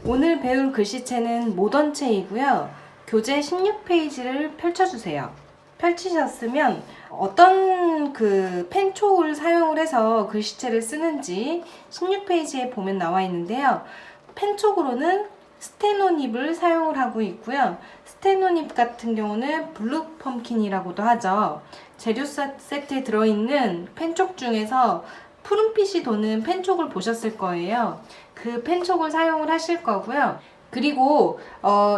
오늘 배울 글씨체는 모던체이고요. 교재 16페이지를 펼쳐주세요. 펼치셨으면 어떤 그 펜촉을 사용을 해서 글씨체를 쓰는지 16페이지에 보면 나와 있는데요. 펜촉으로는 스테노닙을 사용을 하고 있고요. 스테노닙 같은 경우는 블루 펌킨이라고도 하죠. 재료 세트에 들어있는 펜촉 중에서 푸른빛이 도는 펜촉을 보셨을 거예요. 그 펜촉을 사용을 하실 거고요. 그리고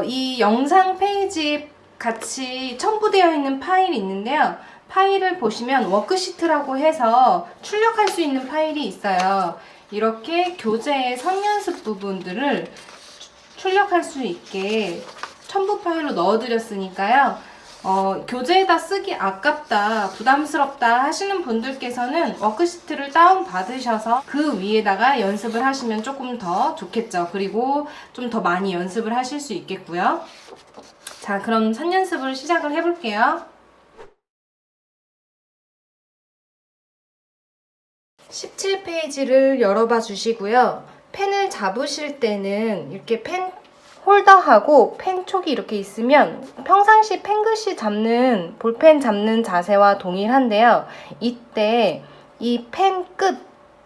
이 영상 페이지에 같이 첨부되어 있는 파일이 있는데요. 파일을 보시면 워크시트라고 해서 출력할 수 있는 파일이 있어요. 이렇게 교재의 선연습 부분들을 출력할 수 있게 첨부 파일로 넣어드렸으니까요. 교재에다 쓰기 아깝다, 부담스럽다 하시는 분들께서는 워크시트를 다운받으셔서 그 위에다가 연습을 하시면 조금 더 좋겠죠. 그리고 좀 더 많이 연습을 하실 수 있겠고요. 자, 그럼 선연습을 시작을 해볼게요. 17페이지를 열어봐 주시고요. 펜을 잡으실 때는 이렇게 펜 홀더하고 펜촉이 이렇게 있으면 평상시 펜글씨 잡는 볼펜 잡는 자세와 동일한데요. 이때 이 펜 끝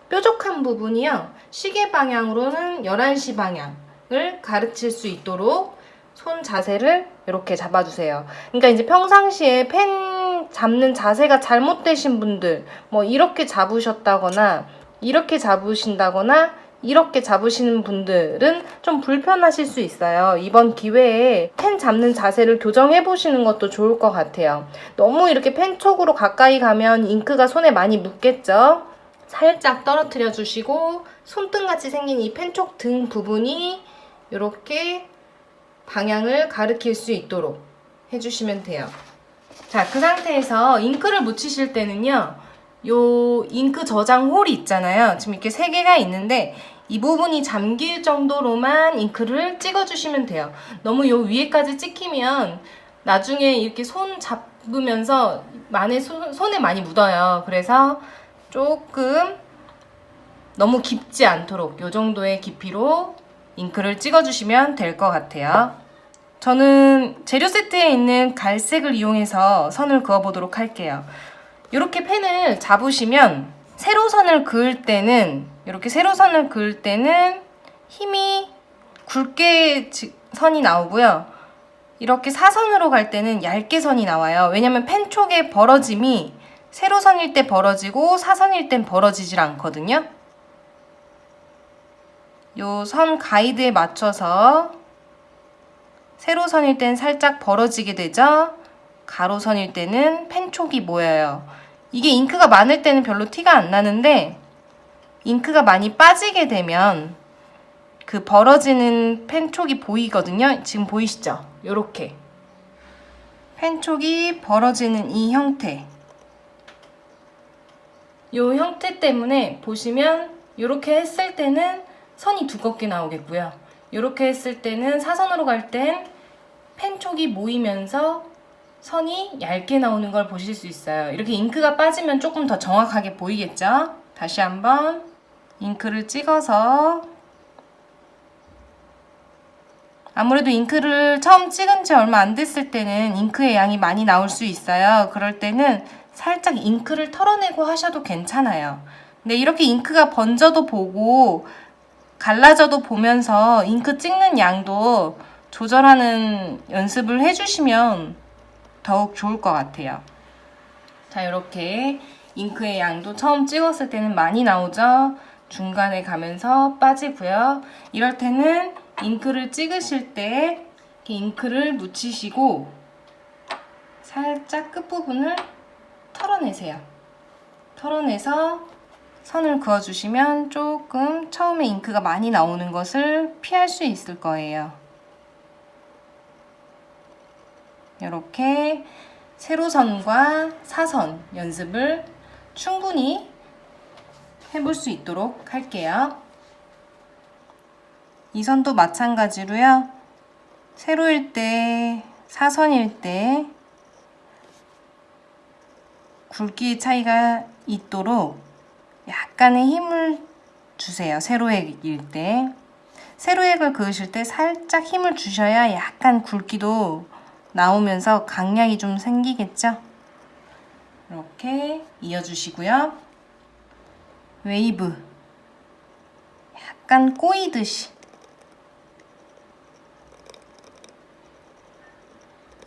뾰족한 부분이요. 시계 방향으로는 11시 방향을 가르칠 수 있도록 손 자세를 이렇게 잡아주세요. 그러니까 이제 평상시에 펜 잡는 자세가 잘못되신 분들, 뭐 이렇게 잡으셨다거나 이렇게 잡으신다거나 이렇게 잡으시는 분들은 좀 불편하실 수 있어요. 이번 기회에 펜 잡는 자세를 교정해 보시는 것도 좋을 것 같아요. 너무 이렇게 펜촉으로 가까이 가면 잉크가 손에 많이 묻겠죠? 살짝 떨어뜨려 주시고 손등같이 생긴 이 펜촉 등 부분이 이렇게 방향을 가리킬 수 있도록 해주시면 돼요. 자, 그 상태에서 잉크를 묻히실 때는요, 요 잉크 저장 홀이 있잖아요. 지금 이렇게 3개가 있는데 이 부분이 잠길 정도로만 잉크를 찍어주시면 돼요. 너무 요 위에까지 찍히면 나중에 이렇게 손 잡으면서 손에 많이 묻어요. 그래서 조금 너무 깊지 않도록 요 정도의 깊이로 잉크를 찍어주시면 될 것 같아요. 저는 재료 세트에 있는 갈색을 이용해서 선을 그어보도록 할게요. 이렇게 펜을 잡으시면 세로선을 그을 때는 이렇게 세로선을 그을 때는 힘이 굵게 선이 나오고요. 이렇게 사선으로 갈 때는 얇게 선이 나와요. 왜냐면 펜촉의 벌어짐이 세로선일 때 벌어지고 사선일 땐 벌어지질 않거든요. 요 선 가이드에 맞춰서 세로선일 땐 살짝 벌어지게 되죠. 가로선일 때는 펜촉이 모여요. 이게 잉크가 많을 때는 별로 티가 안 나는데 잉크가 많이 빠지게 되면 그 벌어지는 펜촉이 보이거든요. 지금 보이시죠? 요렇게 펜촉이 벌어지는 이 형태, 요 형태 때문에 보시면 요렇게 했을 때는 선이 두껍게 나오겠고요. 요렇게 했을 때는 사선으로 갈 땐 펜촉이 모이면서 선이 얇게 나오는 걸 보실 수 있어요. 이렇게 잉크가 빠지면 조금 더 정확하게 보이겠죠? 다시 한번 잉크를 찍어서, 아무래도 잉크를 처음 찍은 지 얼마 안 됐을 때는 잉크의 양이 많이 나올 수 있어요. 그럴 때는 살짝 잉크를 털어내고 하셔도 괜찮아요. 근데 이렇게 잉크가 번져도 보고 갈라져도 보면서 잉크 찍는 양도 조절하는 연습을 해주시면 더욱 좋을 것 같아요. 자, 이렇게 잉크의 양도 처음 찍었을 때는 많이 나오죠? 중간에 가면서 빠지고요. 이럴 때는 잉크를 찍으실 때 이렇게 잉크를 묻히시고 살짝 끝부분을 털어내세요. 털어내서 선을 그어주시면 조금 처음에 잉크가 많이 나오는 것을 피할 수 있을 거예요. 이렇게 세로선과 사선 연습을 충분히 해볼 수 있도록 할게요. 이 선도 마찬가지로요. 세로일 때, 사선일 때 굵기의 차이가 있도록 약간의 힘을 주세요. 세로일 때. 세로획을 그으실 때 살짝 힘을 주셔야 약간 굵기도 나오면서 강약이 좀 생기겠죠? 이렇게 이어주시고요. 웨이브 약간 꼬이듯이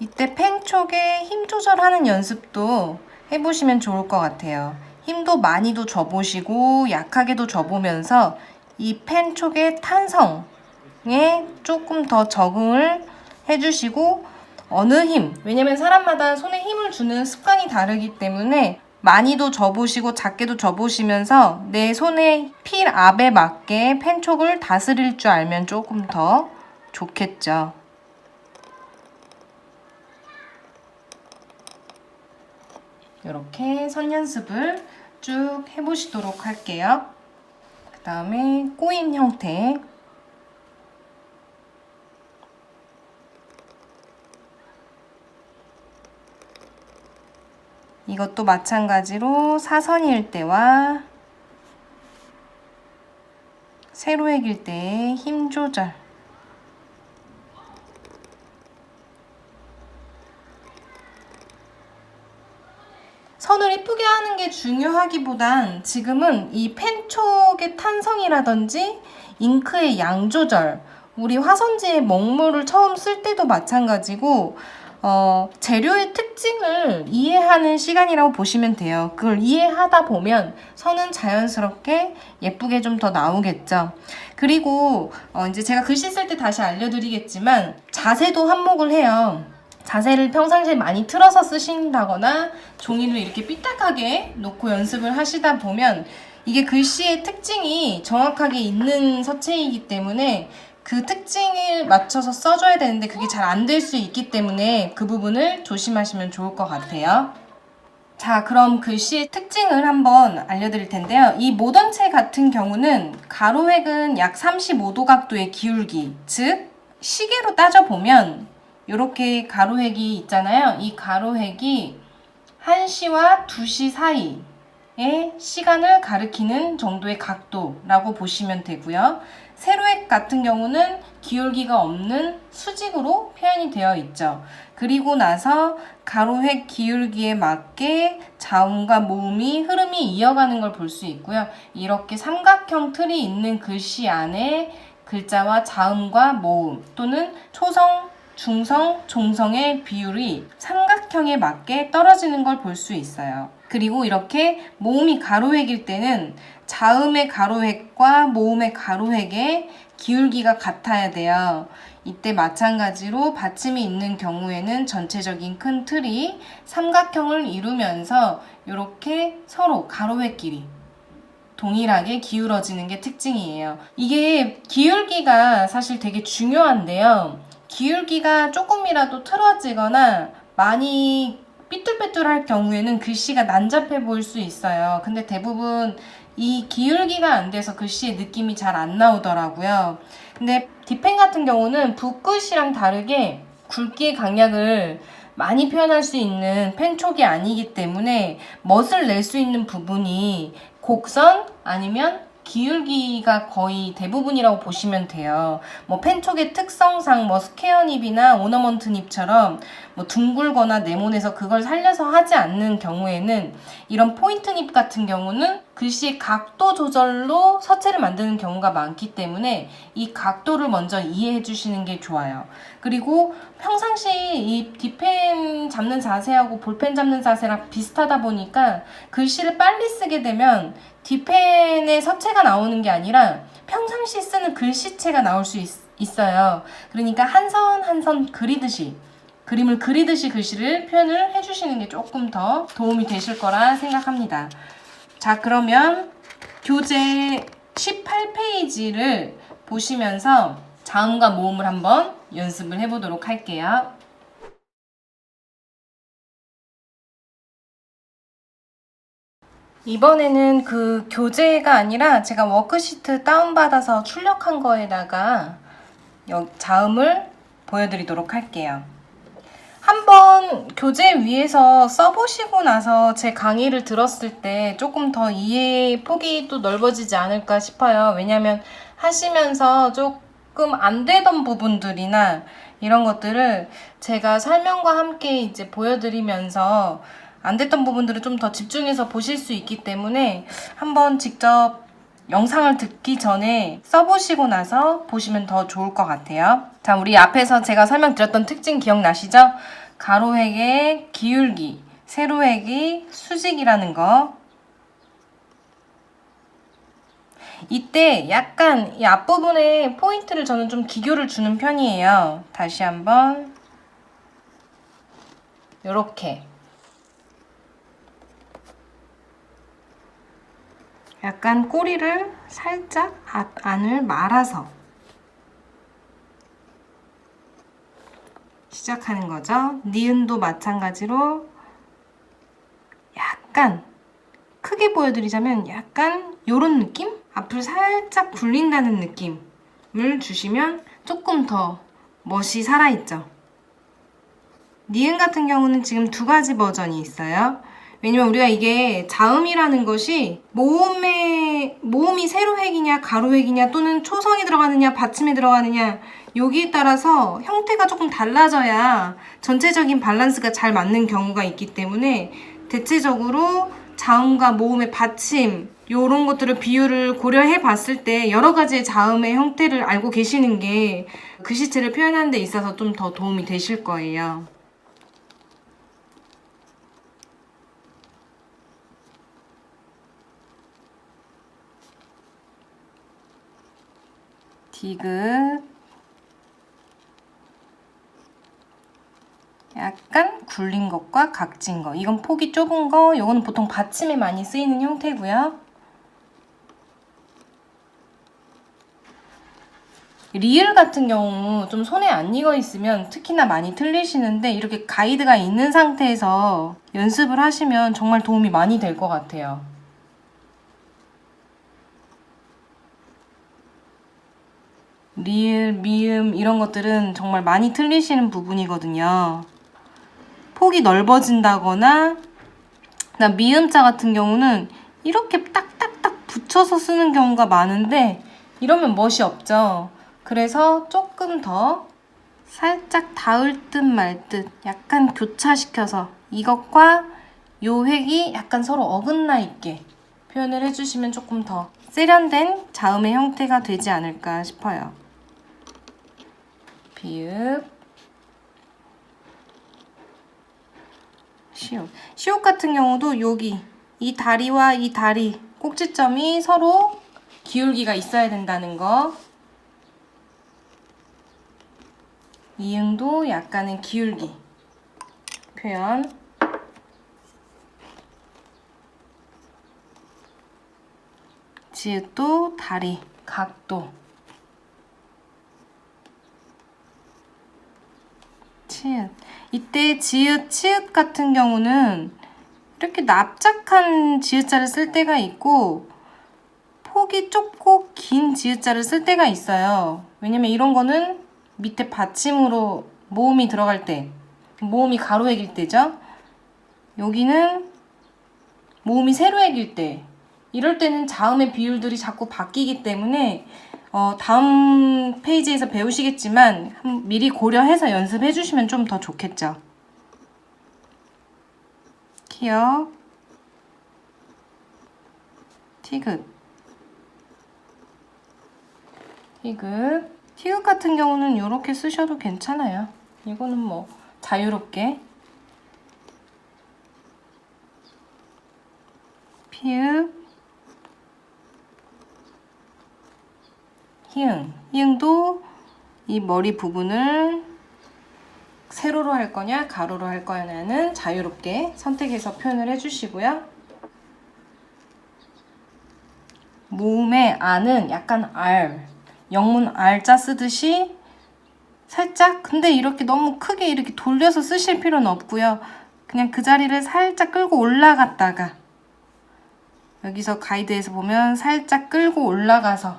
이때 펜 촉에 힘 조절하는 연습도 해보시면 좋을 것 같아요. 힘도 많이도 줘보시고 약하게도 줘보면서 이 펜 촉의 탄성에 조금 더 적응을 해주시고 어느 힘, 왜냐면 사람마다 손에 힘을 주는 습관이 다르기 때문에 많이도 줘보시고 작게도 줘보시면서 내 손의 필 압에 맞게 펜 촉을 다스릴 줄 알면 조금 더 좋겠죠. 이렇게 선 연습을 쭉 해보시도록 할게요. 그 다음에 꼬인 형태. 이것도 마찬가지로 사선일 때와 세로획일 때의 힘 조절. 선을 이쁘게 하는 게 중요하기보단 지금은 이 펜촉의 탄성이라든지 잉크의 양 조절, 우리 화선지에 먹물을 처음 쓸 때도 마찬가지고 재료의 특징을 이해하는 시간이라고 보시면 돼요. 그걸 이해하다 보면 선은 자연스럽게 예쁘게 좀 더 나오겠죠. 그리고 이제 제가 글씨 쓸 때 다시 알려드리겠지만 자세도 한몫을 해요. 자세를 평상시에 많이 틀어서 쓰신다거나 종이를 이렇게 삐딱하게 놓고 연습을 하시다 보면 이게 글씨의 특징이 정확하게 있는 서체이기 때문에 그 특징을 맞춰서 써줘야 되는데 그게 잘 안 될 수 있기 때문에 그 부분을 조심하시면 좋을 것 같아요. 자, 그럼 글씨의 특징을 한번 알려드릴 텐데요. 이 모던체 같은 경우는 가로획은 약 35도 각도의 기울기, 즉 시계로 따져보면 이렇게 가로획이 있잖아요. 이 가로획이 1시와 2시 사이의 시간을 가리키는 정도의 각도라고 보시면 되고요. 세로획 같은 경우는 기울기가 없는 수직으로 표현이 되어 있죠. 그리고 나서 가로획 기울기에 맞게 자음과 모음이 흐름이 이어가는 걸 볼 수 있고요. 이렇게 삼각형 틀이 있는 글씨 안에 글자와 자음과 모음 또는 초성, 중성, 종성의 비율이 삼각형에 맞게 떨어지는 걸 볼 수 있어요. 그리고 이렇게 모음이 가로획일 때는 자음의 가로획과 모음의 가로획의 기울기가 같아야 돼요. 이때 마찬가지로 받침이 있는 경우에는 전체적인 큰 틀이 삼각형을 이루면서 이렇게 서로 가로획 길이 동일하게 기울어지는 게 특징이에요. 이게 기울기가 사실 되게 중요한데요. 기울기가 조금이라도 틀어지거나 많이 삐뚤빼뚤할 경우에는 글씨가 난잡해 보일 수 있어요. 근데 대부분 이 기울기가 안 돼서 글씨의 느낌이 잘 안 나오더라고요. 근데 딥펜 같은 경우는 붓글씨랑 다르게 굵기의 강약을 많이 표현할 수 있는 펜촉이 아니기 때문에 멋을 낼 수 있는 부분이 곡선 아니면 기울기가 거의 대부분이라고 보시면 돼요. 뭐 펜촉의 특성상 뭐 스퀘어 닙이나 오너먼트 닙처럼 뭐 둥글거나 네모내서 그걸 살려서 하지 않는 경우에는 이런 포인트 닙 같은 경우는 글씨의 각도 조절로 서체를 만드는 경우가 많기 때문에 이 각도를 먼저 이해해 주시는 게 좋아요. 그리고 평상시 이 딥펜 잡는 자세하고 볼펜 잡는 자세랑 비슷하다 보니까 글씨를 빨리 쓰게 되면 딥펜의 서체가 나오는 게 아니라 평상시 쓰는 글씨체가 나올 수 있어요. 그러니까 한 선 한 선 그리듯이 그림을 그리듯이 글씨를 표현을 해주시는 게 조금 더 도움이 되실 거라 생각합니다. 자, 그러면 교재 18페이지를 보시면서 자음과 모음을 한번 연습을 해보도록 할게요. 이번에는 그 교재가 아니라 제가 워크시트 다운받아서 출력한 거에다가 자음을 보여드리도록 할게요. 한번 교재 위에서 써보시고 나서 제 강의를 들었을 때 조금 더 이해 폭이 또 넓어지지 않을까 싶어요. 왜냐면 하시면서 조금 안 되던 부분들이나 이런 것들을 제가 설명과 함께 이제 보여드리면서 안 됐던 부분들을 좀 더 집중해서 보실 수 있기 때문에 한번 직접 영상을 듣기 전에 써보시고 나서 보시면 더 좋을 것 같아요. 자, 우리 앞에서 제가 설명드렸던 특징 기억나시죠? 가로획의 기울기, 세로획이 수직이라는 거. 이때 약간 이 앞부분에 포인트를 저는 좀 기교를 주는 편이에요. 다시 한번 요렇게 약간 꼬리를 살짝 안을 말아서 시작하는 거죠. 니은도 마찬가지로 약간 크게 보여드리자면 약간 요런 느낌? 앞을 살짝 굴린다는 느낌을 주시면 조금 더 멋이 살아있죠. 니은 같은 경우는 지금 두 가지 버전이 있어요. 왜냐면 우리가 이게 자음이라는 것이 모음이 세로획이냐 가로획이냐 또는 초성이 들어가느냐 받침이 들어가느냐 여기에 따라서 형태가 조금 달라져야 전체적인 밸런스가 잘 맞는 경우가 있기 때문에 대체적으로 자음과 모음의 받침 이런 것들을 비율을 고려해 봤을 때 여러 가지의 자음의 형태를 알고 계시는 게 글씨체를 표현하는 데 있어서 좀 더 도움이 되실 거예요. 디귿 약간 굴린 것과 각진 거 이건 폭이 좁은 거 이거는 보통 받침에 많이 쓰이는 형태고요. 리을 같은 경우 좀 손에 안 익어 있으면 특히나 많이 틀리시는데 이렇게 가이드가 있는 상태에서 연습을 하시면 정말 도움이 많이 될 것 같아요. 리을, 미음 이런 것들은 정말 많이 틀리시는 부분이거든요. 폭이 넓어진다거나 미음자 같은 경우는 이렇게 딱딱딱 붙여서 쓰는 경우가 많은데 이러면 멋이 없죠. 그래서 조금 더 살짝 닿을 듯 말 듯 약간 교차시켜서 이것과 요 획이 약간 서로 어긋나 있게 표현을 해주시면 조금 더 세련된 자음의 형태가 되지 않을까 싶어요. 비읍, 시옷. 시옷 같은 경우도 여기 이 다리와 이 다리 꼭지점이 서로 기울기가 있어야 된다는 거. 이응도 약간의 기울기 표현. 지읒도 다리, 각도. 치읓. 이때 지읒, 치읓 같은 경우는 이렇게 납작한 지읒자를 쓸 때가 있고 폭이 좁고 긴 지읒자를 쓸 때가 있어요. 왜냐면 이런 거는 밑에 받침으로 모음이 들어갈 때, 모음이 가로획일 때죠. 여기는 모음이 세로획일 때, 이럴 때는 자음의 비율들이 자꾸 바뀌기 때문에 다음 페이지에서 배우시겠지만 미리 고려해서 연습해 주시면 좀 더 좋겠죠. 기역, 티귿, 티귿. 티귿 같은 경우는 이렇게 쓰셔도 괜찮아요. 이거는 뭐 자유롭게. 피읍, 히응. 히응도 이 머리 부분을 세로로 할 거냐 가로로 할 거냐는 자유롭게 선택해서 표현을 해주시고요. 모음의 아는 약간 알, 영문 알자 쓰듯이 살짝, 근데 이렇게 너무 크게 이렇게 돌려서 쓰실 필요는 없고요. 그냥 그 자리를 살짝 끌고 올라갔다가 여기서 가이드에서 보면 살짝 끌고 올라가서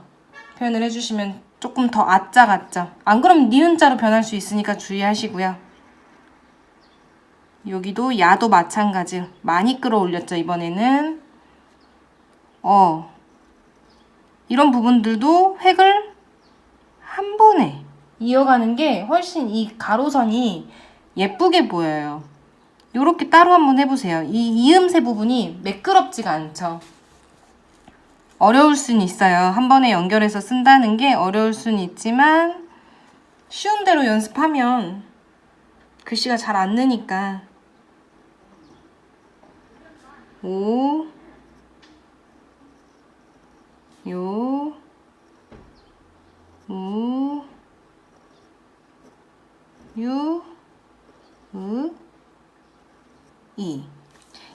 표현을 해주시면 조금 더 아자 같죠? 안 그러면 니은자로 변할 수 있으니까 주의하시고요. 여기도 야도 마찬가지. 많이 끌어올렸죠, 이번에는. 이런 부분들도 획을 한 번에 이어가는 게 훨씬 이 가로선이 예쁘게 보여요. 요렇게 따로 한번 해보세요. 이 이음새 부분이 매끄럽지가 않죠. 어려울 수는 있어요. 한 번에 연결해서 쓴다는 게 어려울 수는 있지만 쉬운 대로 연습하면 글씨가 잘 안 느니까. 오, 요, 우, 유, 으, 이.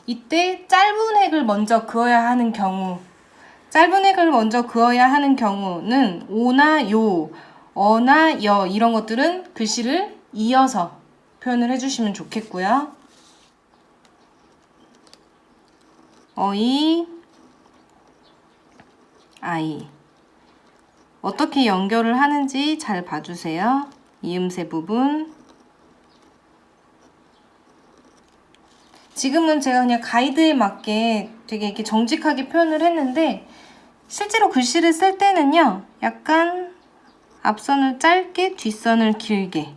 이때 짧은 획을 먼저 그어야 하는 경우, 짧은 획을 먼저 그어야 하는 경우는 오나 요, 어나 여 이런 것들은 글씨를 이어서 표현을 해주시면 좋겠고요. 어이, 아이. 어떻게 연결을 하는지 잘 봐주세요. 이음새 부분. 지금은 제가 그냥 가이드에 맞게 되게 이렇게 정직하게 표현을 했는데 실제로 글씨를 쓸 때는요, 약간 앞선을 짧게, 뒷선을 길게,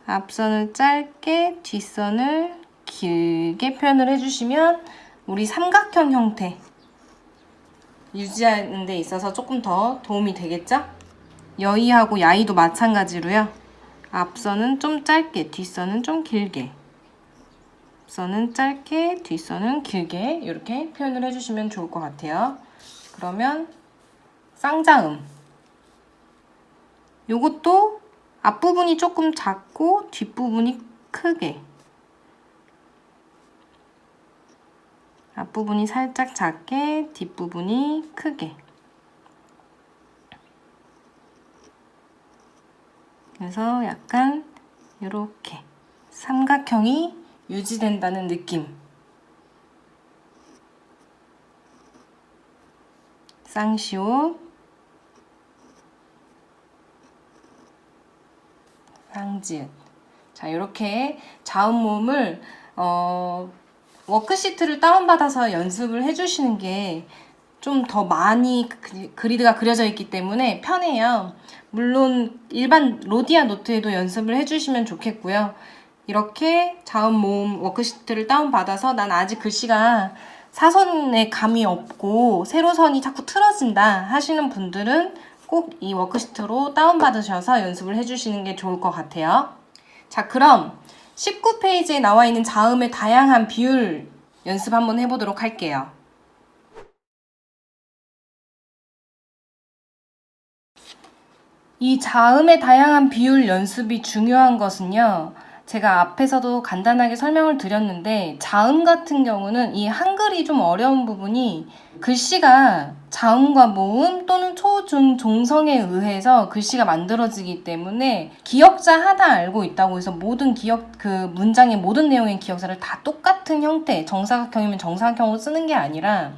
앞선을 짧게, 뒷선을 길게 표현을 해주시면 우리 삼각형 형태 유지하는 데 있어서 조금 더 도움이 되겠죠? 여의하고 야의도 마찬가지로요. 앞선은 좀 짧게, 뒷선은 좀 길게, 앞선은 짧게, 뒷선은 길게 이렇게 표현을 해주시면 좋을 것 같아요. 그러면 쌍자음, 요것도 앞부분이 조금 작고 뒷부분이 크게, 앞부분이 살짝 작게, 뒷부분이 크게. 그래서 약간 이렇게 삼각형이 유지된다는 느낌. 쌍시옷, 쌍지읒. 자, 이렇게 자음 모음을 워크시트를 다운받아서 연습을 해주시는 게 좀 더 많이 그리드가 그려져 있기 때문에 편해요. 물론 일반 로디아 노트에도 연습을 해주시면 좋겠고요. 이렇게 자음 모음 워크시트를 다운받아서 난 아직 글씨가 사선에 감이 없고 세로선이 자꾸 틀어진다 하시는 분들은 꼭 이 워크시트로 다운받으셔서 연습을 해주시는 게 좋을 것 같아요. 자, 그럼 19페이지에 나와 있는 자음의 다양한 비율 연습 한번 해보도록 할게요. 이 자음의 다양한 비율 연습이 중요한 것은요, 제가 앞에서도 간단하게 설명을 드렸는데 자음 같은 경우는 이 한글이 좀 어려운 부분이 글씨가 자음과 모음 또는 초, 중, 종성에 의해서 글씨가 만들어지기 때문에 기역자 하나 알고 있다고 해서 모든 그 문장의 모든 내용의 기역사를 다 똑같은 형태, 정사각형이면 정사각형으로 쓰는 게 아니라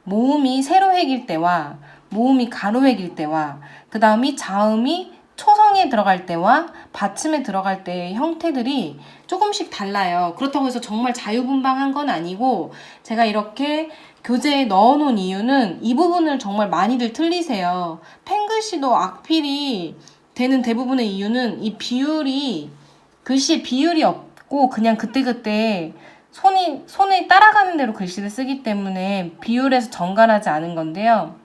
모음이 세로획일 때와 모음이 가로획일 때와 그 다음이 자음이 초성에 들어갈 때와 받침에 들어갈 때의 형태들이 조금씩 달라요. 그렇다고 해서 정말 자유분방한 건 아니고 제가 이렇게 교재에 넣어놓은 이유는 이 부분을 정말 많이들 틀리세요. 펜글씨도 악필이 되는 대부분의 이유는 이 비율이 글씨의 비율이 없고 그냥 그때그때 손에 따라가는 대로 글씨를 쓰기 때문에 비율에서 정갈하지 않은 건데요.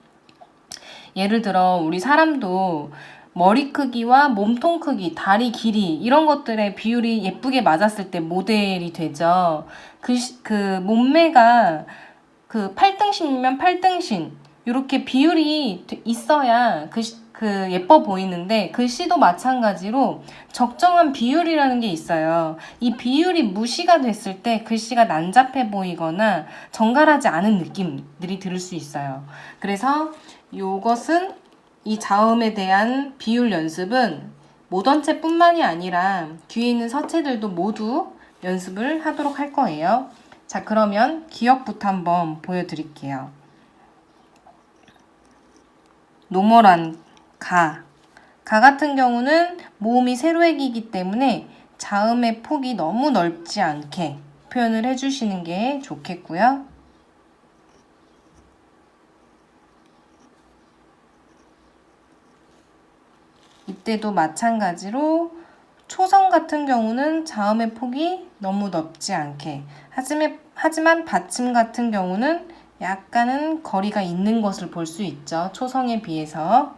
예를 들어 우리 사람도 머리 크기와 몸통 크기, 다리 길이 이런 것들의 비율이 예쁘게 맞았을 때 모델이 되죠. 그 몸매가 그 8등신이면 8등신 이렇게 비율이 있어야 그 예뻐 보이는데 글씨도 마찬가지로 적정한 비율이라는 게 있어요. 이 비율이 무시가 됐을 때 글씨가 난잡해 보이거나 정갈하지 않은 느낌들이 들을 수 있어요. 그래서 요것은 이 자음에 대한 비율 연습은 모던체뿐만이 아니라 뒤에 있는 서체들도 모두 연습을 하도록 할 거예요. 자, 그러면 기역부터 한번 보여드릴게요. 노멀한 가 같은 경우는 모음이 세로획이기 때문에 자음의 폭이 너무 넓지 않게 표현을 해주시는 게 좋겠고요. 이때도 마찬가지로 초성 같은 경우는 자음의 폭이 너무 넓지 않게, 하지만 받침 같은 경우는 약간은 거리가 있는 것을 볼 수 있죠. 초성에 비해서.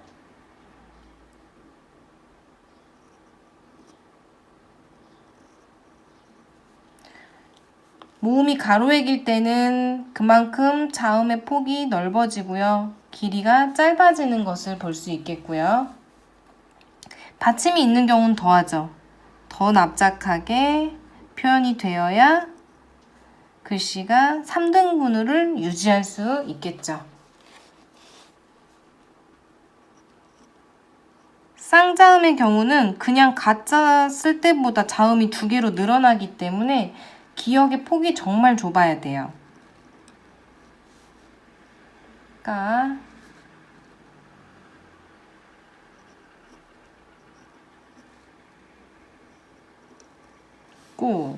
모음이 가로액일 때는 그만큼 자음의 폭이 넓어지고요. 길이가 짧아지는 것을 볼 수 있겠고요. 받침이 있는 경우는 더하죠. 더 납작하게 표현이 되어야 글씨가 3등분을 유지할 수 있겠죠. 쌍자음의 경우는 그냥 가짜 쓸 때보다 자음이 2개로 늘어나기 때문에 기역의 폭이 정말 좁아야 돼요. 까, 꾸,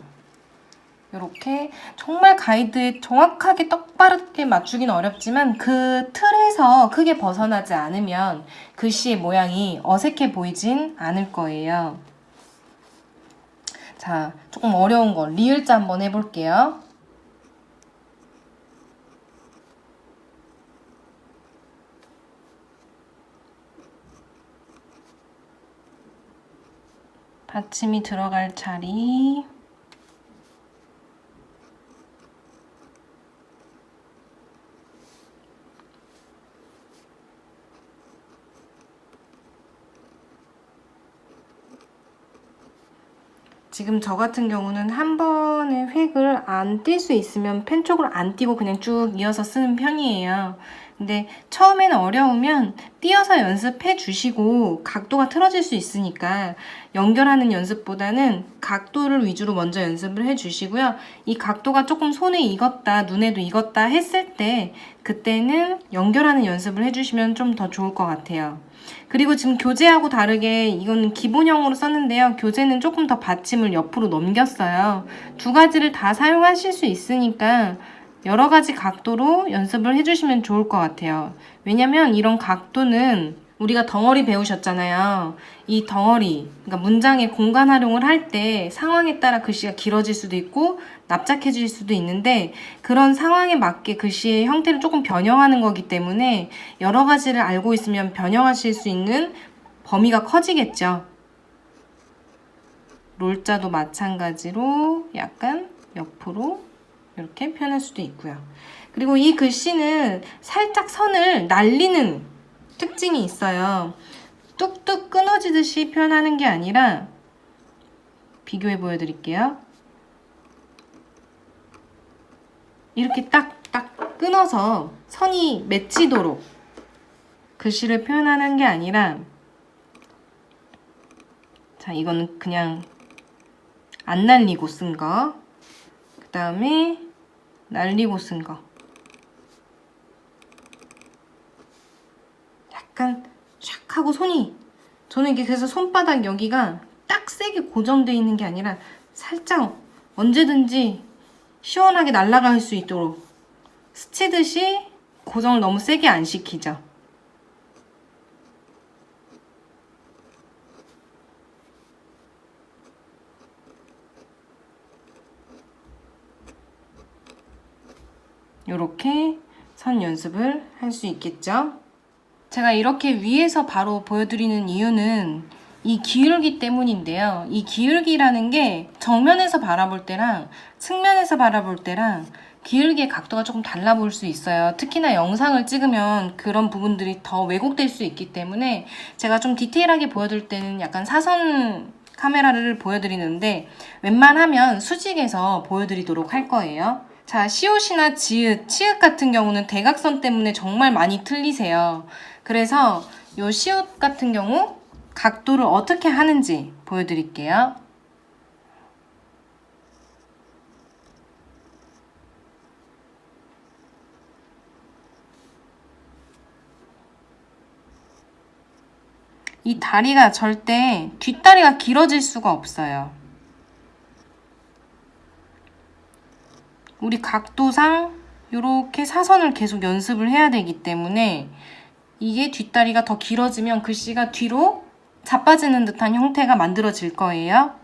이렇게 정말 가이드에 정확하게 똑바르게 맞추긴 어렵지만 그 틀에서 크게 벗어나지 않으면 글씨의 모양이 어색해 보이진 않을 거예요. 자, 조금 어려운 거 리을자 한번 해볼게요. 받침이 들어갈 자리, 지금 저 같은 경우는 한 번에 획을 안 뛸 수 있으면 펜 쪽으로 안 띄고 그냥 쭉 이어서 쓰는 편이에요. 근데 처음에는 어려우면 띄어서 연습해 주시고 각도가 틀어질 수 있으니까 연결하는 연습보다는 각도를 위주로 먼저 연습을 해 주시고요. 이 각도가 조금 손에 익었다, 눈에도 익었다 했을 때 그때는 연결하는 연습을 해 주시면 좀 더 좋을 것 같아요. 그리고 지금 교재하고 다르게 이거는 기본형으로 썼는데요. 교재는 조금 더 받침을 옆으로 넘겼어요. 두 가지를 다 사용하실 수 있으니까 여러 가지 각도로 연습을 해주시면 좋을 것 같아요. 왜냐면 이런 각도는 우리가 덩어리 배우셨잖아요. 이 덩어리, 그러니까 문장의 공간 활용을 할 때 상황에 따라 글씨가 길어질 수도 있고 납작해질 수도 있는데 그런 상황에 맞게 글씨의 형태를 조금 변형하는 거기 때문에 여러 가지를 알고 있으면 변형하실 수 있는 범위가 커지겠죠. 롤자도 마찬가지로 약간 옆으로 이렇게 표현할 수도 있고요. 그리고 이 글씨는 살짝 선을 날리는 특징이 있어요. 뚝뚝 끊어지듯이 표현하는 게 아니라 비교해 보여드릴게요. 이렇게 딱딱 끊어서 선이 맺히도록 글씨를 표현하는 게 아니라, 자, 이거는 그냥 안 날리고 쓴 거, 그 다음에 날리고 쓴 거, 약간 샥 하고 손이, 저는 이게 그래서 손바닥 여기가 딱 세게 고정되어 있는 게 아니라 살짝 언제든지 시원하게 날아갈 수 있도록 스치듯이 고정을 너무 세게 안 시키죠. 이렇게 선 연습을 할 수 있겠죠. 제가 이렇게 위에서 바로 보여드리는 이유는 이 기울기 때문인데요. 이 기울기라는 게 정면에서 바라볼 때랑 측면에서 바라볼 때랑 기울기의 각도가 조금 달라 보일 수 있어요. 특히나 영상을 찍으면 그런 부분들이 더 왜곡될 수 있기 때문에 제가 좀 디테일하게 보여드릴 때는 약간 사선 카메라를 보여드리는데 웬만하면 수직에서 보여드리도록 할 거예요. 자, 시옷이나 지읒, 치읓 같은 경우는 대각선 때문에 정말 많이 틀리세요. 그래서 요 시옷 같은 경우 각도를 어떻게 하는지 보여드릴게요. 이 다리가 절대 뒷다리가 길어질 수가 없어요. 우리 각도상 이렇게 사선을 계속 연습을 해야 되기 때문에 이게 뒷다리가 더 길어지면 글씨가 뒤로 자빠지는 듯한 형태가 만들어질 거예요.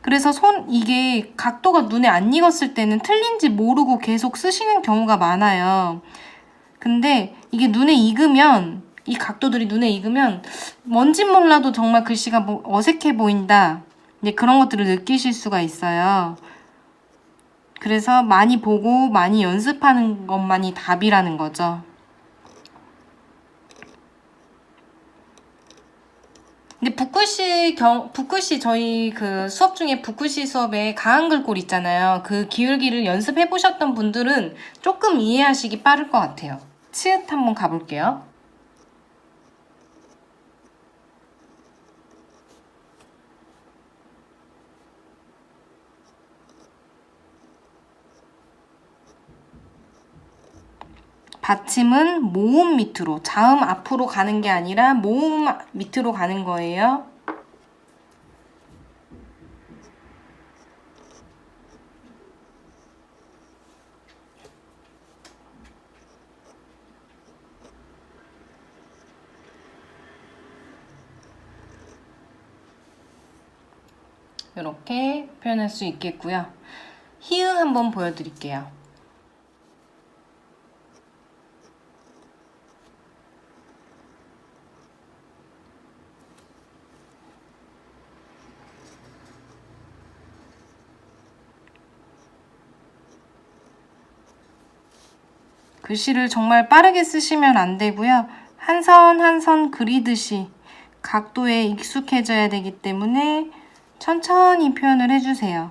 그래서 이게 각도가 눈에 안 익었을 때는 틀린지 모르고 계속 쓰시는 경우가 많아요. 근데 이게 눈에 익으면, 이 각도들이 눈에 익으면 뭔진 몰라도 정말 글씨가 어색해 보인다. 이제 그런 것들을 느끼실 수가 있어요. 그래서 많이 보고 많이 연습하는 것만이 답이라는 거죠. 근데 붓글씨 저희 그 수업 중에 붓글씨 수업에 가한 글꼴 있잖아요. 그 기울기를 연습해 보셨던 분들은 조금 이해하시기 빠를 것 같아요. 치읓 한번 가볼게요. 받침은 모음 밑으로, 자음 앞으로 가는 게 아니라 모음 밑으로 가는 거예요. 이렇게 표현할 수 있겠고요. 히읗 한번 보여드릴게요. 글씨를 정말 빠르게 쓰시면 안 되고요. 한 선 한 선 그리듯이 각도에 익숙해져야 되기 때문에 천천히 표현을 해주세요.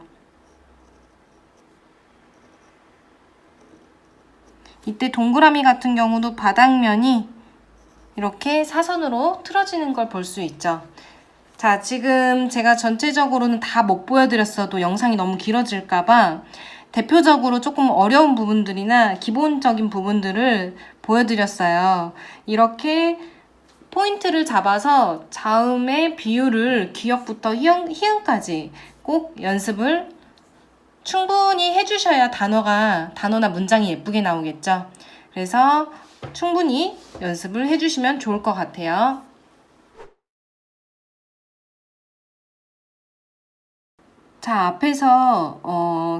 이때 동그라미 같은 경우도 바닥면이 이렇게 사선으로 틀어지는 걸 볼 수 있죠. 자, 지금 제가 전체적으로는 다 못 보여드렸어도 영상이 너무 길어질까봐 대표적으로 조금 어려운 부분들이나 기본적인 부분들을 보여드렸어요. 이렇게 포인트를 잡아서 자음의 비율을 기역부터 히읗까지 꼭 연습을 충분히 해주셔야 단어나 문장이 예쁘게 나오겠죠. 그래서 충분히 연습을 해주시면 좋을 것 같아요. 자, 앞에서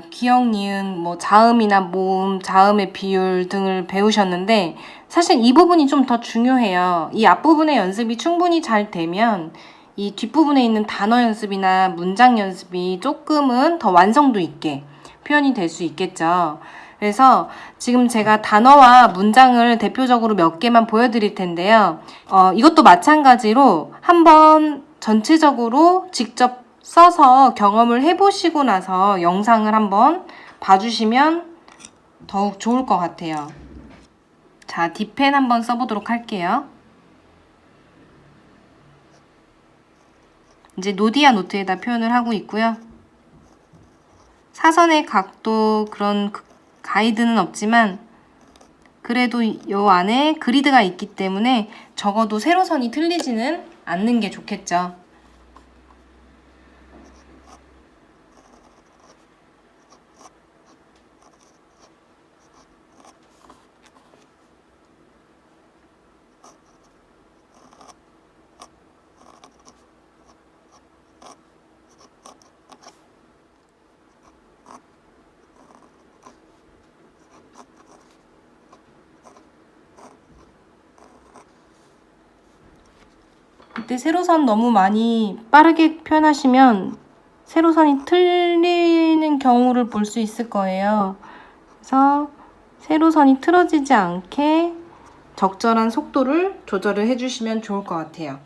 기역, 니은, 자음이나 모음, 자음의 비율 등을 배우셨는데 사실 이 부분이 좀 더 중요해요. 이 앞부분의 연습이 충분히 잘 되면 이 뒷부분에 있는 단어 연습이나 문장 연습이 조금은 더 완성도 있게 표현이 될 수 있겠죠. 그래서 지금 제가 단어와 문장을 대표적으로 몇 개만 보여드릴 텐데요. 이것도 마찬가지로 한번 전체적으로 직접 써서 경험을 해보시고 나서 영상을 한번 봐주시면 더욱 좋을 것 같아요. 자, D펜 한번 써보도록 할게요. 이제 노디아 노트에다 표현을 하고 있고요. 사선의 각도 그런 가이드는 없지만 그래도 이 안에 그리드가 있기 때문에 적어도 세로선이 틀리지는 않는 게 좋겠죠. 이때 세로선 너무 많이 빠르게 표현하시면 세로선이 틀리는 경우를 볼 수 있을 거예요. 그래서 세로선이 틀어지지 않게 적절한 속도를 조절을 해주시면 좋을 것 같아요.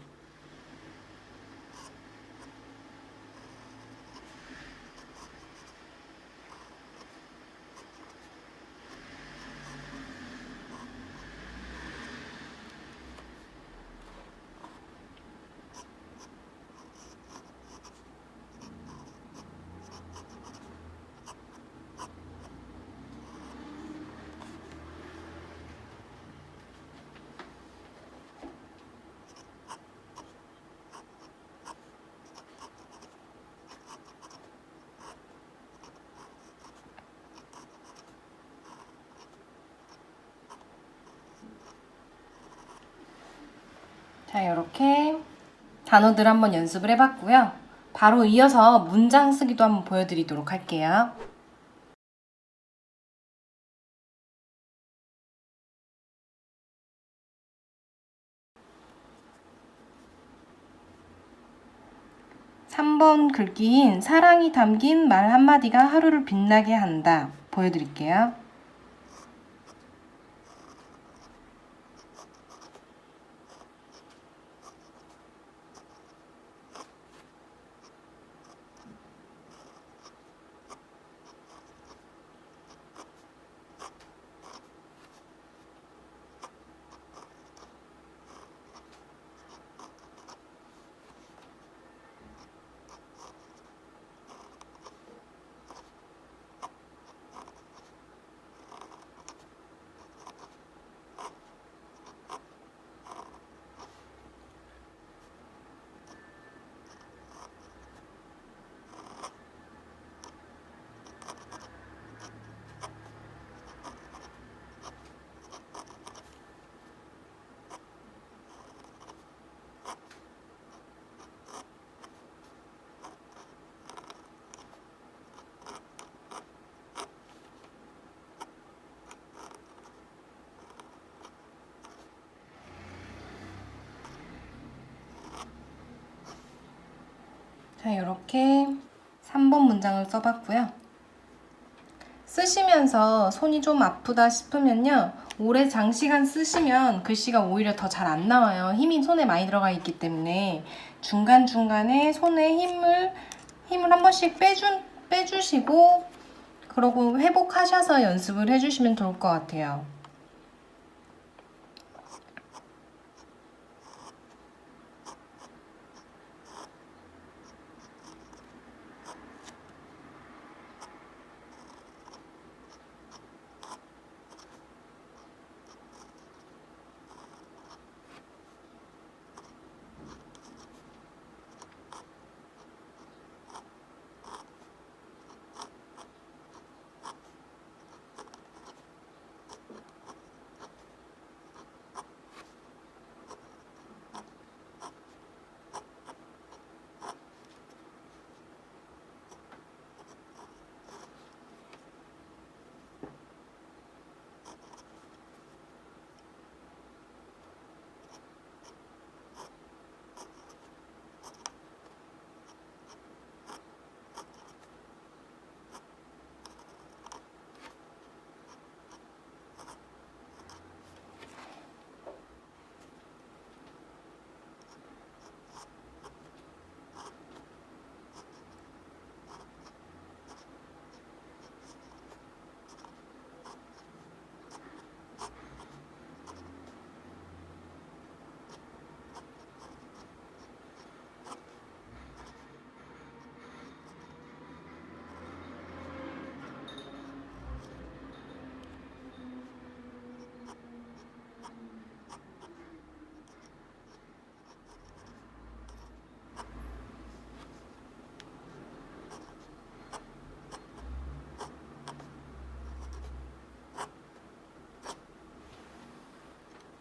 자, 이렇게 단어들 한번 연습을 해봤고요. 바로 이어서 문장 쓰기도 한번 보여드리도록 할게요. 삼 번 글귀인 사랑이 담긴 말 한마디가 하루를 빛나게 한다. 보여드릴게요. 자, 이렇게 3번 문장을 써봤고요. 쓰시면서 손이 좀 아프다 싶으면요, 오래 장시간 쓰시면 글씨가 오히려 더 잘 안 나와요. 힘이 손에 많이 들어가 있기 때문에 중간중간에 손에 힘을 한 번씩 빼주시고, 그러고 회복하셔서 연습을 해주시면 좋을 것 같아요.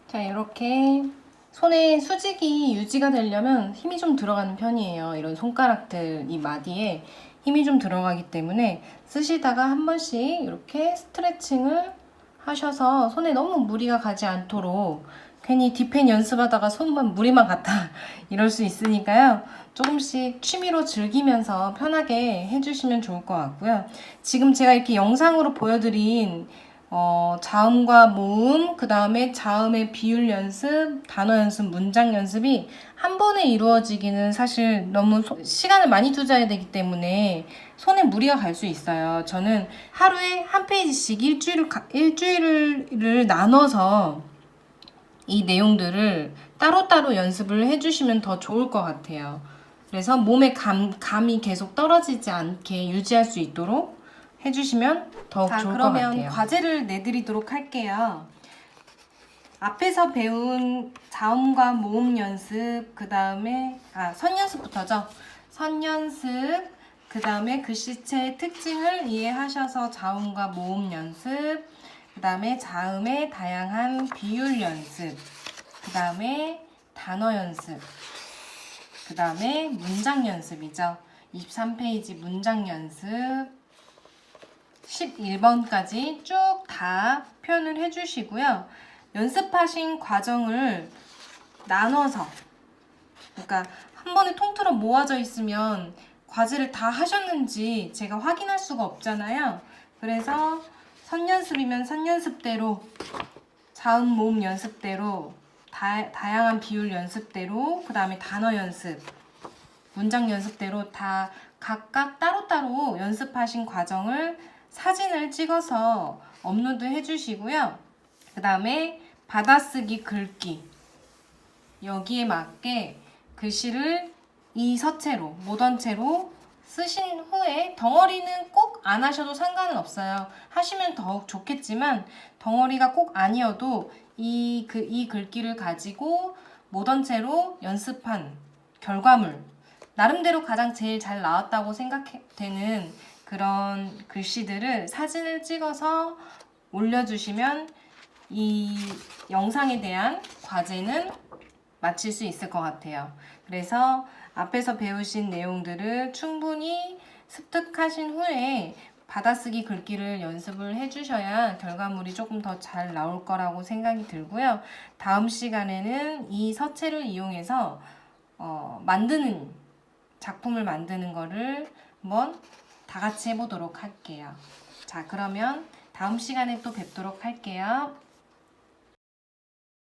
자, 이렇게 손에 수직이 유지가 되려면 힘이 좀 들어가는 편이에요. 이런 손가락들, 이 마디에 힘이 좀 들어가기 때문에 쓰시다가 한 번씩 이렇게 스트레칭을 하셔서 손에 너무 무리가 가지 않도록, 괜히 뒷펜 연습하다가 손만 무리만 갔다 이럴 수 있으니까요. 조금씩 취미로 즐기면서 편하게 해주시면 좋을 것 같고요. 지금 제가 이렇게 영상으로 보여드린 자음과 모음, 그 다음에 자음의 비율 연습, 단어 연습, 문장 연습이 한 번에 이루어지기는 사실 너무 시간을 많이 투자해야 되기 때문에 손에 무리가 갈 수 있어요. 저는 하루에 한 페이지씩 일주일을 나눠서 이 내용들을 따로따로 연습을 해주시면 더 좋을 것 같아요. 그래서 몸의 감이 계속 떨어지지 않게 유지할 수 있도록 해주시면 더욱 좋을 것 같아요. 그러면 과제를 내드리도록 할게요. 앞에서 배운 자음과 모음 연습, 그 다음에 선 연습부터죠. 선 연습, 그 다음에 글씨체의 특징을 이해하셔서 자음과 모음 연습, 그 다음에 자음의 다양한 비율 연습, 그 다음에 단어 연습, 그 다음에 문장 연습이죠. 23페이지 문장 연습 11번까지 쭉 다 표현을 해주시고요. 연습하신 과정을 나눠서, 그러니까 한 번에 통틀어 모아져 있으면 과제를 다 하셨는지 제가 확인할 수가 없잖아요. 그래서 선연습이면 선연습대로, 자음 모음 연습대로, 다양한 비율 연습대로, 그 다음에 단어 연습, 문장 연습대로 다 각각 따로따로 연습하신 과정을 사진을 찍어서 업로드 해주시고요. 그 다음에 받아쓰기 글귀, 여기에 맞게 글씨를 이 서체로, 모던체로 쓰신 후에 덩어리는 꼭 안 하셔도 상관은 없어요. 하시면 더욱 좋겠지만 덩어리가 꼭 아니어도 이 글귀를 가지고 모던체로 연습한 결과물, 나름대로 가장 제일 잘 나왔다고 생각되는 그런 글씨들을 사진을 찍어서 올려주시면 이 영상에 대한 과제는 마칠 수 있을 것 같아요. 그래서 앞에서 배우신 내용들을 충분히 습득하신 후에 받아쓰기 글귀를 연습을 해주셔야 결과물이 조금 더 잘 나올 거라고 생각이 들고요. 다음 시간에는 이 서체를 이용해서 작품을 만드는 거를 한번 다 같이 해보도록 할게요. 자, 그러면 다음 시간에 또 뵙도록 할게요.